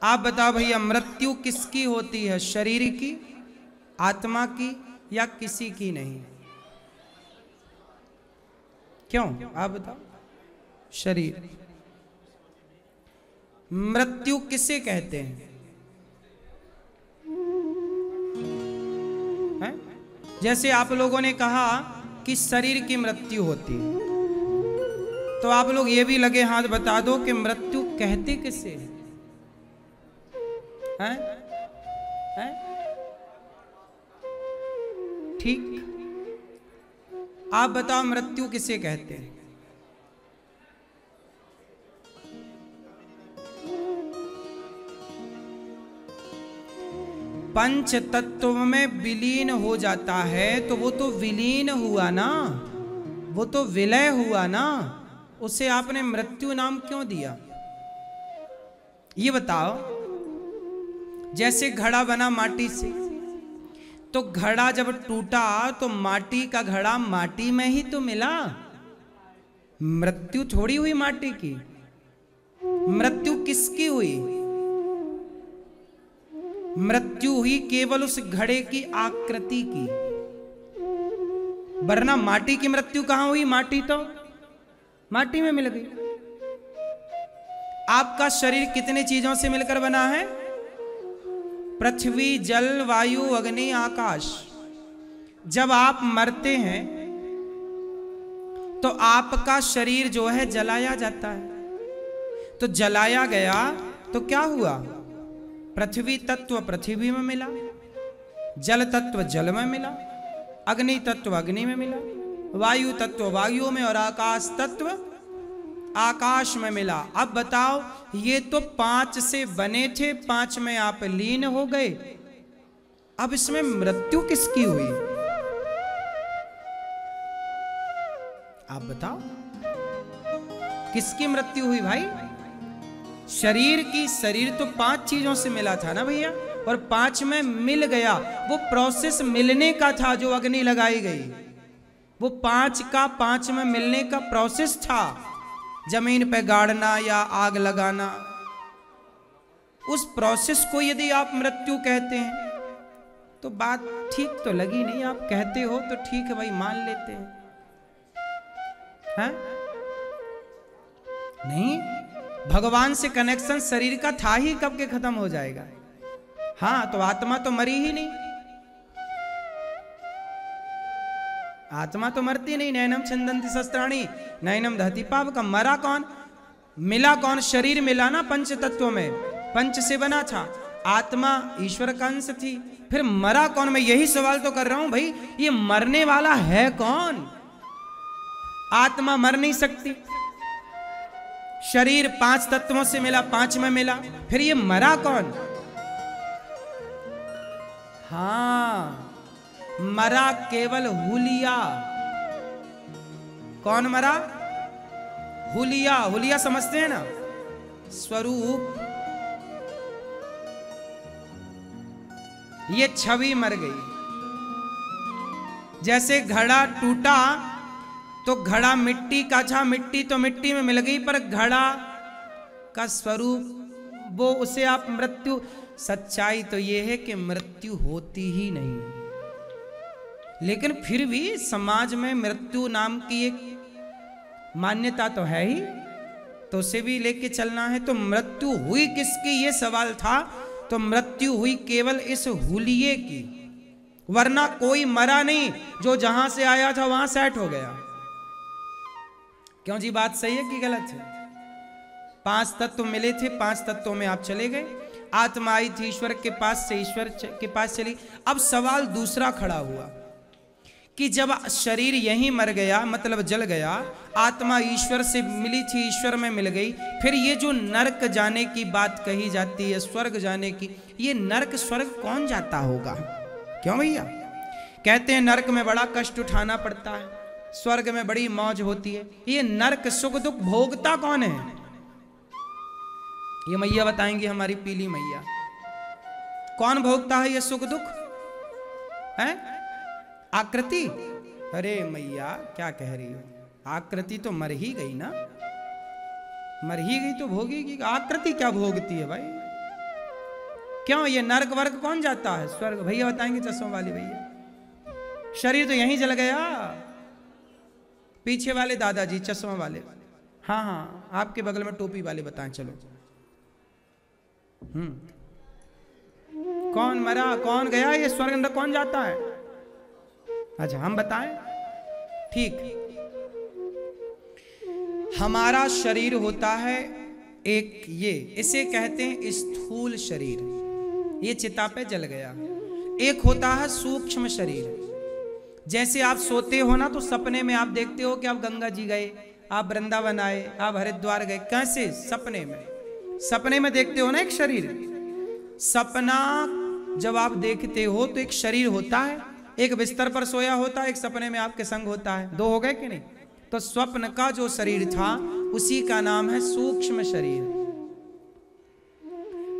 आप बताओ भैया, मृत्यु किसकी होती है? शरीर की, आत्मा की, या किसी की नहीं? क्यों? आप बताओ। शरीर। मृत्यु किसे कहते हैं? है? जैसे आप लोगों ने कहा कि शरीर की मृत्यु होती है, तो आप लोग ये भी लगे हाथ बता दो कि मृत्यु कहते किसे हैं? हैं? ठीक, आप बताओ मृत्यु किसे कहते हैं? पंच तत्व में विलीन हो जाता है तो वो तो विलीन हुआ ना, वो तो विलय हुआ ना, उसे आपने मृत्यु नाम क्यों दिया? ये बताओ। जैसे घड़ा बना माटी से, तो घड़ा जब टूटा तो माटी का घड़ा माटी में ही तो मिला, मृत्यु थोड़ी हुई माटी की। मृत्यु किसकी हुई? मृत्यु हुई केवल उस घड़े की आकृति की, वरना माटी की मृत्यु कहां हुई? माटी तो माटी में मिल गई। आपका शरीर कितने चीजों से मिलकर बना है? पृथ्वी, जल, वायु, अग्नि, आकाश। जब आप मरते हैं तो आपका शरीर जो है जलाया जाता है। तो जलाया गया तो क्या हुआ? पृथ्वी तत्व पृथ्वी में मिला, जल तत्व जल में मिला, अग्नि तत्व अग्नि में मिला, वायु तत्व वायु में, और आकाश तत्व आकाश में मिला। अब बताओ, ये तो 5 से बने थे, 5 में आप लीन हो गए। अब इसमें मृत्यु किसकी हुई? आप बताओ, किसकी मृत्यु हुई भाई? शरीर की। शरीर तो 5 चीजों से मिला था ना भैया, और 5 में मिल गया। वो प्रोसेस मिलने का था जो अग्नि लगाई गई, वो 5 का 5 में मिलने का प्रोसेस था। जमीन पे गाड़ना या आग लगाना, उस प्रोसेस को यदि आप मृत्यु कहते हैं तो बात ठीक तो लगी नहीं। आप कहते हो तो ठीक है भाई, मान लेते हैं, हैं? नहीं, भगवान से कनेक्शन शरीर का था ही, कब के खत्म हो जाएगा? हाँ, तो आत्मा तो मरी ही नहीं, आत्मा तो मरती नहीं। नैनम छिंदन्ति शस्त्राणि नैनम दहति पावकम। मरा कौन? मिला कौन? शरीर मिला ना पंच तत्वों में, पंच से बना था। आत्मा ईश्वर का अंश थी, फिर मरा कौन? मैं यही सवाल तो कर रहा हूं भाई, ये मरने वाला है कौन? आत्मा मर नहीं सकती। शरीर 5 तत्वों से मिला, 5 में मिला, फिर ये मरा कौन? हाँ, मरा केवल हुलिया। कौन मरा? हुलिया। हुलिया समझते हैं ना? स्वरूप। ये छवि मर गई। जैसे घड़ा टूटा तो घड़ा मिट्टी का था, मिट्टी तो मिट्टी में मिल गई, पर घड़ा का स्वरूप वो, उसे आप मृत्यु। सच्चाई तो ये है कि मृत्यु होती ही नहीं, लेकिन फिर भी समाज में मृत्यु नाम की एक मान्यता तो है ही, तो उसे भी लेके चलना है। तो मृत्यु हुई किसकी, ये सवाल था। तो मृत्यु हुई केवल इस हुलिये की, वरना कोई मरा नहीं। जो जहां से आया था वहां सेट हो गया। क्यों जी, बात सही है कि गलत है? 5 तत्व मिले थे, 5 तत्वों में आप चले गए। आत्मा आई थी ईश्वर के पास से, ईश्वर के पास चली। अब सवाल दूसरा खड़ा हुआ कि जब शरीर यहीं मर गया, मतलब जल गया, आत्मा ईश्वर से मिली थी, ईश्वर में मिल गई, फिर ये जो नरक जाने की बात कही जाती है, स्वर्ग जाने की, ये नरक स्वर्ग कौन जाता होगा? क्यों भैया? कहते हैं नरक में बड़ा कष्ट उठाना पड़ता है, स्वर्ग में बड़ी मौज होती है। ये नरक सुख दुख भोगता कौन है? ये मैया बताएंगी, हमारी पीली मैया। कौन भोगता है ये सुख दुख? है आकृति? अरे मैया क्या कह रही हो? आकृति तो मर ही गई ना, मर ही गई तो भोगेगी। आकृति क्या भोगती है भाई? क्यों ये नर्क वर्ग कौन जाता है? स्वर्ग। भैया बताएंगे चश्मों वाले भैया। शरीर तो यहीं जल गया। पीछे वाले दादाजी चश्मा वाले, हाँ हाँ आपके बगल में टोपी वाले बताएं चलो। कौन मरा कौन गया, ये स्वर्ग अंदर कौन जाता है? अच्छा हम बताएं। ठीक, हमारा शरीर होता है एक, ये इसे कहते हैं स्थूल शरीर, ये चिता पे जल गया। एक होता है सूक्ष्म शरीर। जैसे आप सोते हो ना तो सपने में आप देखते हो कि आप गंगा जी गए, आप वृंदावन आए, आप हरिद्वार गए। कैसे? सपने में। सपने में देखते हो ना एक शरीर। सपना जब आप देखते हो तो एक शरीर होता है, एक बिस्तर पर सोया होता है, एक सपने में आपके संग होता है। दो हो गए कि नहीं? तो स्वप्न का जो शरीर था उसी का नाम है सूक्ष्म शरीर।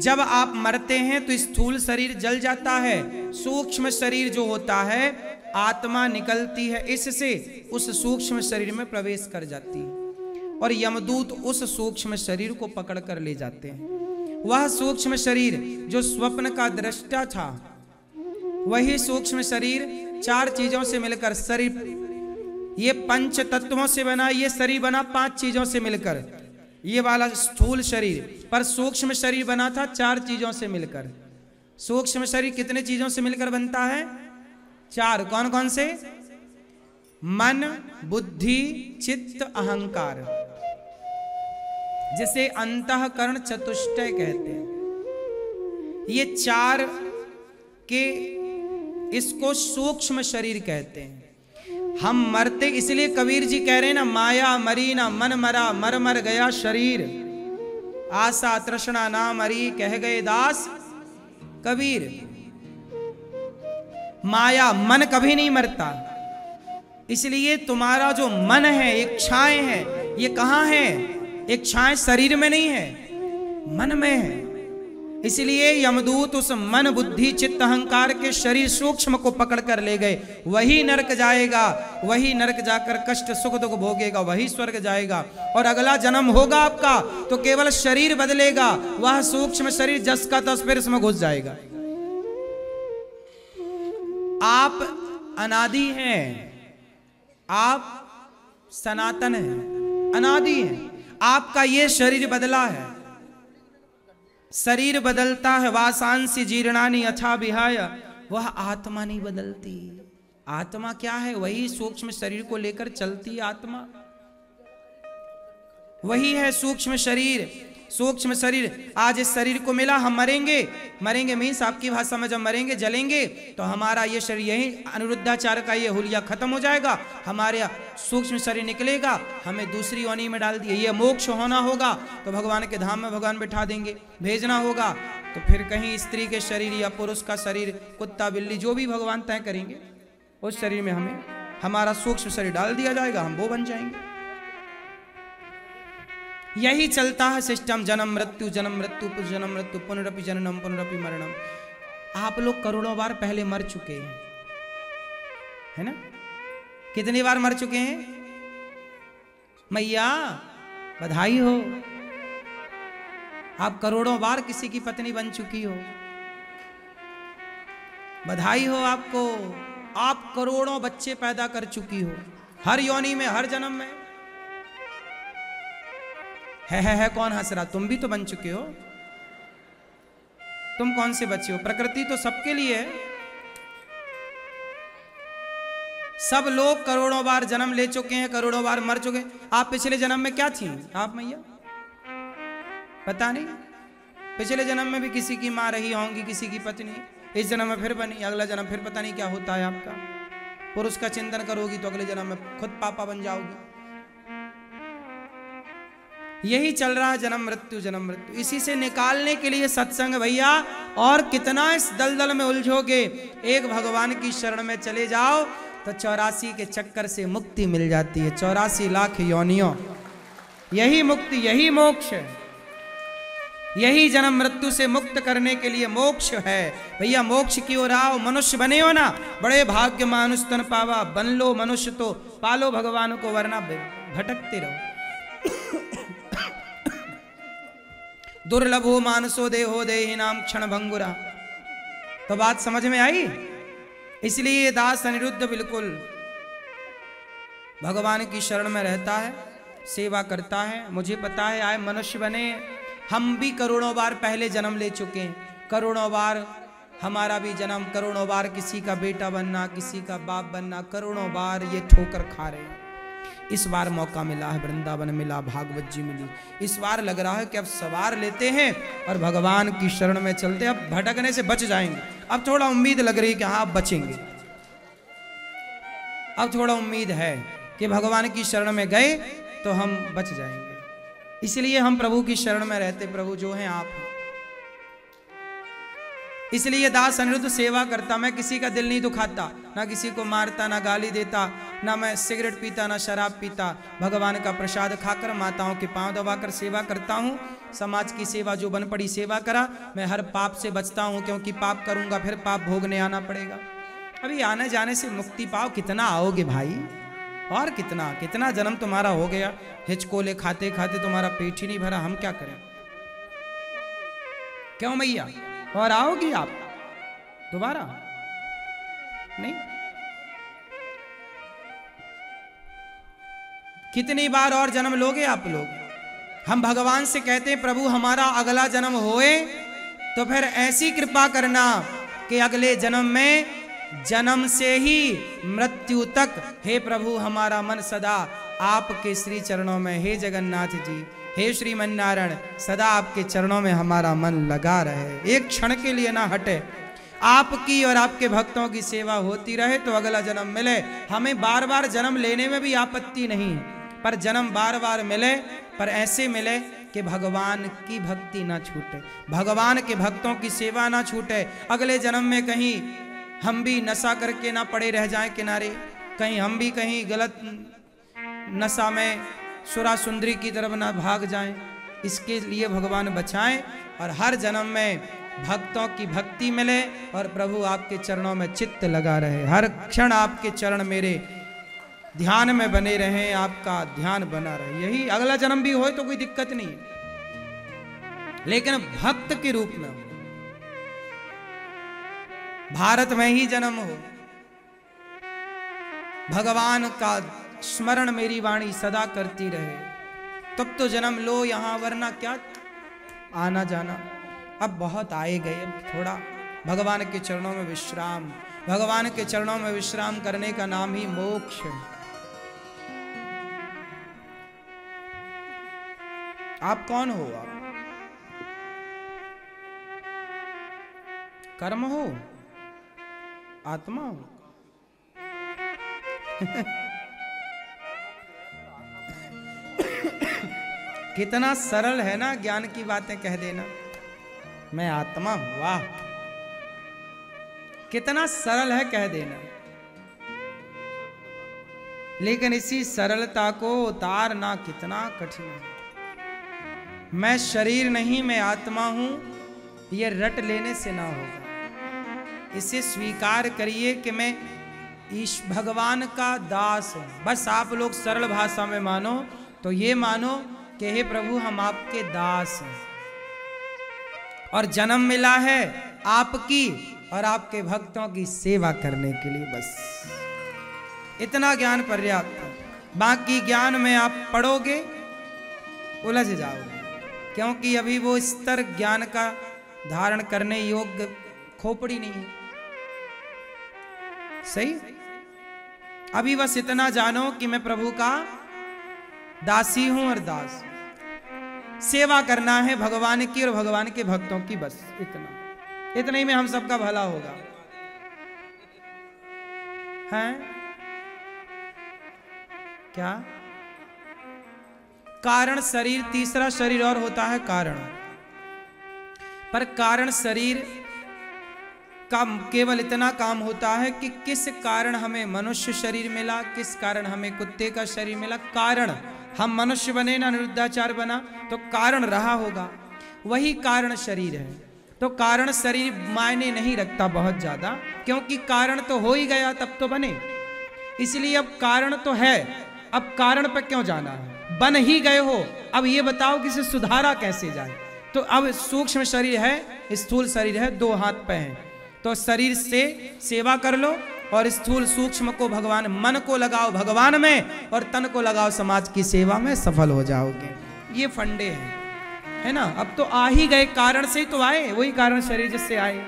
जब आप मरते हैं तो स्थूल शरीर जल जाता है, सूक्ष्म शरीर जो होता है आत्मा निकलती है इससे, उस सूक्ष्म शरीर में प्रवेश कर जाती है और यमदूत उस सूक्ष्म शरीर को पकड़ कर ले जाते हैं। वह सूक्ष्म शरीर जो स्वप्न का दृष्टा था, वही सूक्ष्म शरीर चार चीजों से मिलकर, शरीर ये पंच तत्वों से बना, ये शरीर बना पांच चीजों से मिलकर, ये वाला स्थूल शरीर। पर सूक्ष्म शरीर बना था चार चीजों से मिलकर। सूक्ष्म शरीर कितने चीजों से मिलकर बनता है? चार। कौन कौन से? मन, बुद्धि, चित्त, अहंकार, जिसे अंतःकरण चतुष्टय कहते हैं। ये चार के, इसको सूक्ष्म शरीर कहते हैं। हम मरते, इसलिए कबीर जी कह रहे हैं ना, माया मरी ना मन मरा, मर मर गया शरीर, आशा तृष्णा ना मरी, कह गए दास कबीर। माया, मन कभी नहीं मरता। इसलिए तुम्हारा जो मन है, इच्छाएं हैं, ये कहां है? इच्छाएं शरीर में नहीं है, मन में है। इसलिए यमदूत उस मन, बुद्धि, चित्त, अहंकार के शरीर सूक्ष्म को पकड़ कर ले गए। वही नरक जाएगा, वही नरक जाकर कष्ट सुख दुख भोगेगा, वही स्वर्ग जाएगा। और अगला जन्म होगा आपका तो केवल शरीर बदलेगा, वह सूक्ष्म शरीर जस का तस फिर इसमें घुस जाएगा। आप अनादि हैं, आप सनातन हैं, अनादि हैं। आपका ये शरीर बदला है, शरीर बदलता है। वासांसी जीर्णानि यथा विहाय, वह आत्मा नहीं बदलती। आत्मा क्या है? वही सूक्ष्म शरीर को लेकर चलती आत्मा, वही है सूक्ष्म शरीर। सूक्ष्म शरीर आज इस शरीर को मिला, हम मरेंगे, मरेंगे मीन्स आपकी भाषा में जब मरेंगे जलेंगे तो हमारा ये शरीर, यही अनिरुद्धाचार्य का ये हुलिया खत्म हो जाएगा, हमारे सूक्ष्म शरीर निकलेगा, हमें दूसरी योनि में डाल दिए। ये मोक्ष होना होगा तो भगवान के धाम में भगवान बिठा देंगे, भेजना होगा तो फिर कहीं स्त्री के शरीर या पुरुष का शरीर, कुत्ता बिल्ली जो भी भगवान तय करेंगे, उस शरीर में हमें हमारा सूक्ष्म शरीर डाल दिया जाएगा, हम वो बन जाएंगे। यही चलता है सिस्टम, जन्म मृत्यु, जन्म मृत्यु, जन्म मृत्यु, पुनरपि जननम पुनरपि मरणम। आप लोग करोड़ों बार पहले मर चुके हैं, है ना? कितनी बार मर चुके हैं? मैया बधाई हो, आप करोड़ों बार किसी की पत्नी बन चुकी हो, बधाई हो आपको। आप करोड़ों बच्चे पैदा कर चुकी हो, हर योनि में, हर जन्म में। है कौन हंस रहा? तुम भी तो बन चुके हो। तुम कौन से बच्चे हो? प्रकृति तो सबके लिए है। सब लोग करोड़ों बार जन्म ले चुके हैं, करोड़ों बार मर चुके हैं। आप पिछले जन्म में क्या थी आप मैया? पता नहीं। पिछले जन्म में भी किसी की माँ रही होंगी, किसी की पत्नी, इस जन्म में फिर बनी, अगला जन्म फिर पता नहीं क्या होता है आपका। पुरुष का चिंतन करोगी तो अगले जन्म में खुद पापा बन जाओगी। यही चल रहा है, जन्म मृत्यु, जन्म मृत्यु। इसी से निकालने के लिए सत्संग भैया। और कितना इस दलदल में उलझोगे? एक भगवान की शरण में चले जाओ तो 84 के चक्कर से मुक्ति मिल जाती है। 84 लाख योनियों, यही मुक्ति, यही मोक्ष है। यही जन्म मृत्यु से मुक्त करने के लिए मोक्ष है भैया। मोक्ष की ओर आओ, मनुष्य बने हो ना, बड़े भाग्य मानुष तन पावा। बन लो मनुष्य तो पालो भगवान को, वरना भटकते रहो। दुर्लभो मानसो देहो देहि नाम क्षण भंगुरा। तो बात समझ में आई? इसलिए ये दास अनिरुद्ध बिल्कुल भगवान की शरण में रहता है, सेवा करता है। मुझे पता है आए मनुष्य बने, हम भी करोड़ों बार पहले जन्म ले चुके हैं, करोड़ों बार हमारा भी जन्म, करोड़ों बार किसी का बेटा बनना, किसी का बाप बनना, करोड़ों बार ये ठोकर खा रहे हैं। इस बार मौका मिला है, वृंदावन मिला, भागवत जी मिली, इस बार लग रहा है कि अब सवार लेते हैं और भगवान की शरण में चलते हैं। अब भटकने से बच जाएंगे, अब थोड़ा उम्मीद लग रही है कि हाँ अब बचेंगे। अब थोड़ा उम्मीद है कि भगवान की शरण में गए तो हम बच जाएंगे। इसलिए हम प्रभु की शरण में रहते, प्रभु जो हैं आप हैं। इसलिए दास अनिरुद्ध सेवा करता, मैं किसी का दिल नहीं दुखाता, ना किसी को मारता, ना गाली देता, ना मैं सिगरेट पीता, ना शराब पीता। भगवान का प्रसाद खाकर माताओं के पांव दबाकर सेवा करता हूँ। समाज की सेवा जो बन पड़ी सेवा करा। मैं हर पाप से बचता हूँ, क्योंकि पाप करूंगा फिर पाप भोगने आना पड़ेगा। अभी आने जाने से मुक्ति पाओ, कितना आओगे भाई, और कितना कितना जन्म तुम्हारा हो गया, हिचकोले खाते खाते तुम्हारा पेट ही नहीं भरा, हम क्या करें? क्यों मैया? और आओगी आप दोबारा? नहीं। कितनी बार और जन्म लोगे आप लोग? हम भगवान से कहते हैं प्रभु हमारा अगला जन्म होए तो फिर ऐसी कृपा करना कि अगले जन्म में जन्म से ही मृत्यु तक, हे प्रभु हमारा मन सदा आपके श्री चरणों में, हे जगन्नाथ जी, हे श्रीमन नारायण, सदा आपके चरणों में हमारा मन लगा रहे, एक क्षण के लिए ना हटे। आपकी और आपके भक्तों की सेवा होती रहे तो अगला जन्म मिले। हमें बार बार जन्म लेने में भी आपत्ति नहीं है, पर जन्म बार बार मिले, पर ऐसे मिले कि भगवान की भक्ति ना छूटे, भगवान के भक्तों की सेवा ना छूटे। अगले जन्म में कहीं हम भी नशा करके ना पड़े रह जाएं किनारे, कहीं हम भी कहीं गलत नशा में सुरा सुंदरी की तरफ ना भाग जाएं। इसके लिए भगवान बचाएं और हर जन्म में भक्तों की भक्ति मिले और प्रभु आपके चरणों में चित्त लगा रहे, हर क्षण आपके चरण मेरे ध्यान में बने रहें, आपका ध्यान बना रहे। यही अगला जन्म भी हो तो कोई दिक्कत नहीं है, लेकिन भक्त के रूप में हो, भारत में ही जन्म हो, भगवान का स्मरण मेरी वाणी सदा करती रहे, तब तो जन्म लो यहां, वरना क्या आना जाना। अब बहुत आए गए, अब थोड़ा भगवान के चरणों में विश्राम, भगवान के चरणों में विश्राम करने का नाम ही मोक्ष है। आप कौन हो? आप कर्म हो, आत्मा हो? कितना सरल है ना ज्ञान की बातें कह देना, मैं आत्मा हूं। वाह, कितना सरल है कह देना, लेकिन इसी सरलता को उतारना कितना कठिन है। मैं शरीर नहीं, मैं आत्मा हूं, ये रट लेने से ना होगा। इसे स्वीकार करिए कि मैं ईश भगवान का दास हूं। बस आप लोग सरल भाषा में मानो तो ये मानो कि हे प्रभु हम आपके दास हैं और जन्म मिला है आपकी और आपके भक्तों की सेवा करने के लिए, बस इतना ज्ञान पर्याप्त है। बाकी ज्ञान में आप पढ़ोगे उलझ जाओगे, क्योंकि अभी वो स्तर ज्ञान का धारण करने योग्य खोपड़ी नहीं है। सही, अभी बस इतना जानो कि मैं प्रभु का दासी हूं और दास, सेवा करना है भगवान की और भगवान के भक्तों की, बस इतना ही में हम सबका भला होगा। हैं क्या? कारण शरीर, तीसरा शरीर और होता है कारण, पर कारण शरीर का केवल इतना काम होता है कि किस कारण हमें मनुष्य शरीर मिला, किस कारण हमें कुत्ते का शरीर मिला। कारण, हम मनुष्य बने ना निरुद्धाचार बना तो कारण रहा होगा, वही कारण शरीर है। तो कारण शरीर मायने नहीं रखता बहुत ज्यादा, क्योंकि कारण तो हो ही गया तब तो बने। इसलिए अब कारण तो है, अब कारण पर क्यों जाना है, बन ही गए हो, अब ये बताओ कि इसे सुधारा कैसे जाए। तो तो अब सूक्ष्म शरीर है, स्थूल शरीर है, 2 हाथ पे हैं, तो शरीर से सेवा कर लो और स्थूल सूक्ष्म को भगवान, मन को लगाओ भगवान में और तन को लगाओ समाज की सेवा में, सफल हो जाओगे। ये फंडे हैं, है ना। अब तो आ ही गए, कारण से ही तो आए, वही कारण शरीर जिससे आए।